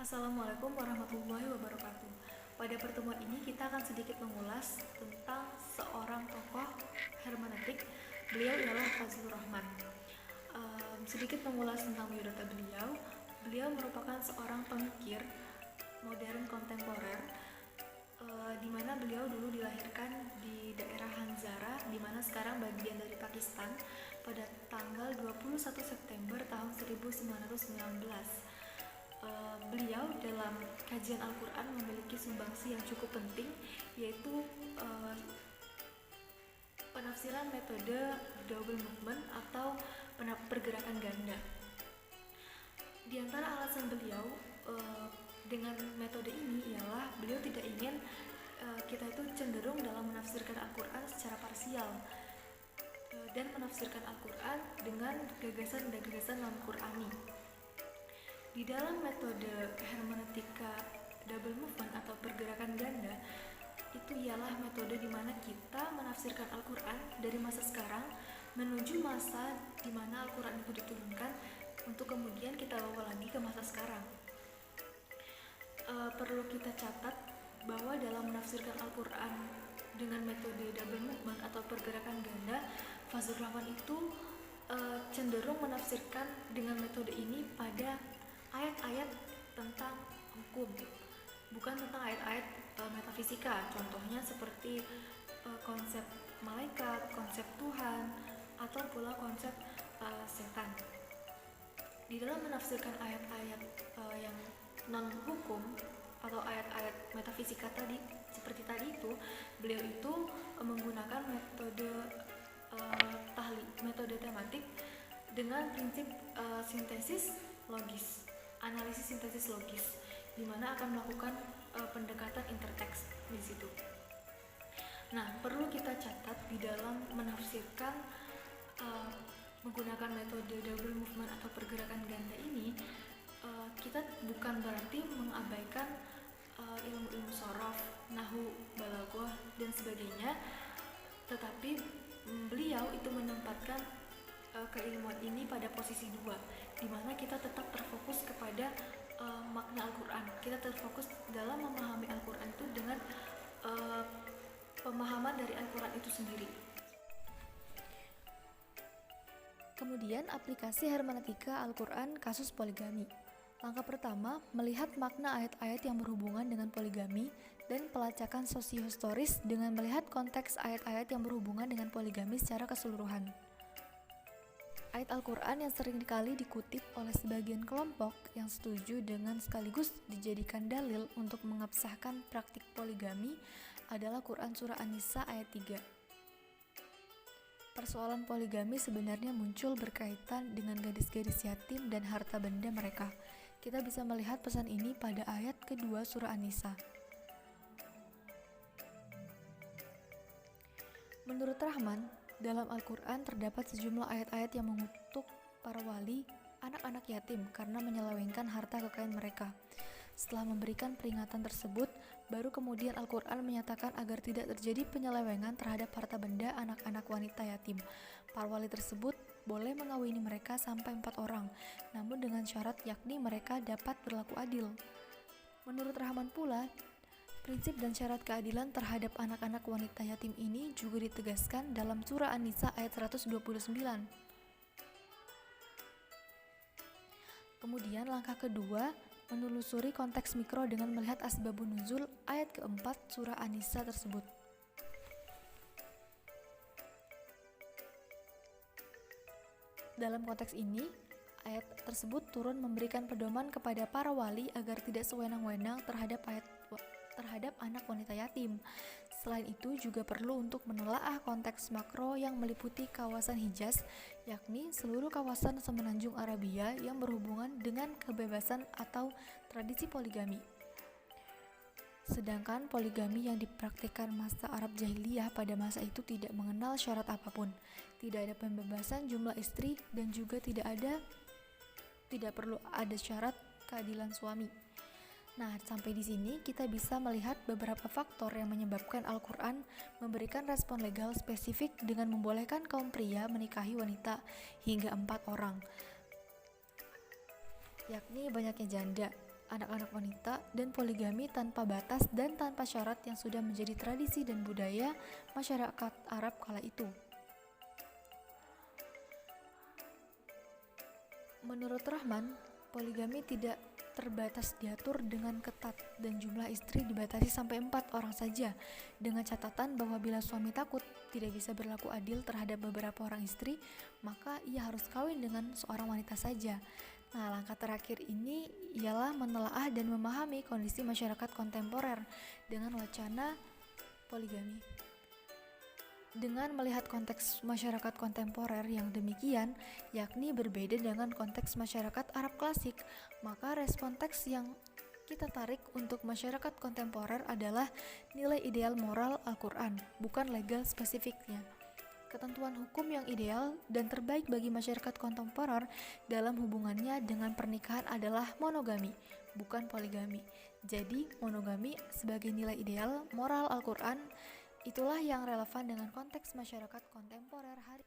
Assalamualaikum warahmatullahi wabarakatuh. Pada pertemuan ini kita akan sedikit mengulas tentang seorang tokoh hermeneutik. Beliau ialah Fazlur Rahman. Sedikit mengulas tentang biodata beliau. Beliau merupakan seorang pemikir modern kontemporer, di mana beliau dulu dilahirkan di daerah Hanzara, di mana sekarang bagian dari Pakistan, pada tanggal 21 September tahun 1919. Beliau dalam kajian Al-Quran memiliki sumbangsi yang cukup penting, yaitu penafsiran metode double movement atau pergerakan ganda. Di antara alasan beliau dengan metode ini ialah beliau tidak ingin kita itu cenderung dalam menafsirkan Al-Quran secara parsial dan menafsirkan Al-Quran dengan gagasan-gagasan non-Qur'ani. Di dalam metode hermeneutika double movement atau pergerakan ganda, itu ialah metode di mana kita menafsirkan Al-Quran dari masa sekarang menuju masa di mana Al-Quran itu diturunkan untuk kemudian kita bawa lagi ke masa sekarang. Perlu kita catat bahwa dalam menafsirkan Al-Quran dengan metode double movement atau pergerakan ganda, Fazlur Rahman itu cenderung menafsirkan dengan metode ini pada ayat-ayat tentang hukum, bukan tentang ayat-ayat metafisika. Contohnya seperti konsep malaikat, konsep Tuhan, atau pula konsep setan. Di dalam menafsirkan ayat-ayat yang non-hukum atau ayat-ayat metafisika tadi, seperti tadi itu, beliau itu menggunakan metode metode tematik dengan prinsip sintesis logis, analisis sintesis logis, di mana akan melakukan pendekatan interteks di situ. Nah, perlu kita catat di dalam menafsirkan menggunakan metode double movement atau pergerakan ganda ini, kita bukan berarti mengabaikan ilmu-ilmu sorof, nahu, balaghah, dan sebagainya, tetapi beliau itu menempatkan keilmuan ini pada posisi dua, di mana kita tetap terfokus kepada makna Al-Quran. Kita terfokus dalam memahami Al-Quran itu dengan pemahaman dari Al-Quran itu sendiri. Kemudian aplikasi hermeneutika Al-Quran kasus poligami. Langkah pertama, melihat makna ayat-ayat yang berhubungan dengan poligami dan pelacakan sosiohistoris dengan melihat konteks ayat-ayat yang berhubungan dengan poligami secara keseluruhan. Ayat Al-Quran yang sering kali dikutip oleh sebagian kelompok yang setuju dengan sekaligus dijadikan dalil untuk mengabsahkan praktik poligami adalah Quran Surah An-Nisa ayat 3. Persoalan poligami sebenarnya muncul berkaitan dengan gadis-gadis yatim dan harta benda mereka. Kita bisa melihat pesan ini pada ayat kedua Surah An-Nisa. Menurut Rahman, dalam Al-Quran terdapat sejumlah ayat-ayat yang mengutuk para wali anak-anak yatim karena menyelewengkan harta kekayaan mereka. Setelah memberikan peringatan tersebut, baru kemudian Al-Quran menyatakan agar tidak terjadi penyelewengan terhadap harta benda anak-anak wanita yatim. Para wali tersebut boleh mengawini mereka sampai 4 orang, namun dengan syarat yakni mereka dapat berlaku adil. Menurut Rahman pula, prinsip dan syarat keadilan terhadap anak-anak wanita yatim ini juga ditegaskan dalam surah An-Nisa ayat 129. Kemudian langkah kedua, menelusuri konteks mikro dengan melihat asbabun nuzul ayat keempat surah An-Nisa tersebut. Dalam konteks ini, ayat tersebut turun memberikan pedoman kepada para wali agar tidak sewenang-wenang terhadap anak wanita yatim. Selain itu juga perlu untuk menelaah konteks makro yang meliputi kawasan Hijaz, yakni seluruh kawasan semenanjung Arabia yang berhubungan dengan kebebasan atau tradisi poligami. Sedangkan poligami yang dipraktikkan masa Arab Jahiliyah pada masa itu tidak mengenal syarat apapun, tidak ada pembebasan jumlah istri, dan juga tidak perlu ada syarat keadilan suami. Nah, sampai di sini kita bisa melihat beberapa faktor yang menyebabkan Al-Quran memberikan respon legal spesifik dengan membolehkan kaum pria menikahi wanita hingga 4 orang, yakni banyaknya janda, anak-anak wanita, dan poligami tanpa batas dan tanpa syarat yang sudah menjadi tradisi dan budaya masyarakat Arab kala itu. Menurut Rahman, poligami tidak terbatas diatur dengan ketat dan jumlah istri dibatasi sampai 4 orang saja, dengan catatan bahwa bila suami takut tidak bisa berlaku adil terhadap beberapa orang istri, maka ia harus kawin dengan seorang wanita saja. Nah, langkah terakhir ini ialah menelaah dan memahami kondisi masyarakat kontemporer dengan wacana poligami. Dengan melihat konteks masyarakat kontemporer yang demikian, yakni berbeda dengan konteks masyarakat Arab klasik, maka respon teks yang kita tarik untuk masyarakat kontemporer adalah nilai ideal moral Al-Quran, bukan legal spesifiknya. Ketentuan hukum yang ideal dan terbaik bagi masyarakat kontemporer dalam hubungannya dengan pernikahan adalah monogami, bukan poligami. Jadi, monogami sebagai nilai ideal moral Al-Quran itulah yang relevan dengan konteks masyarakat kontemporer hari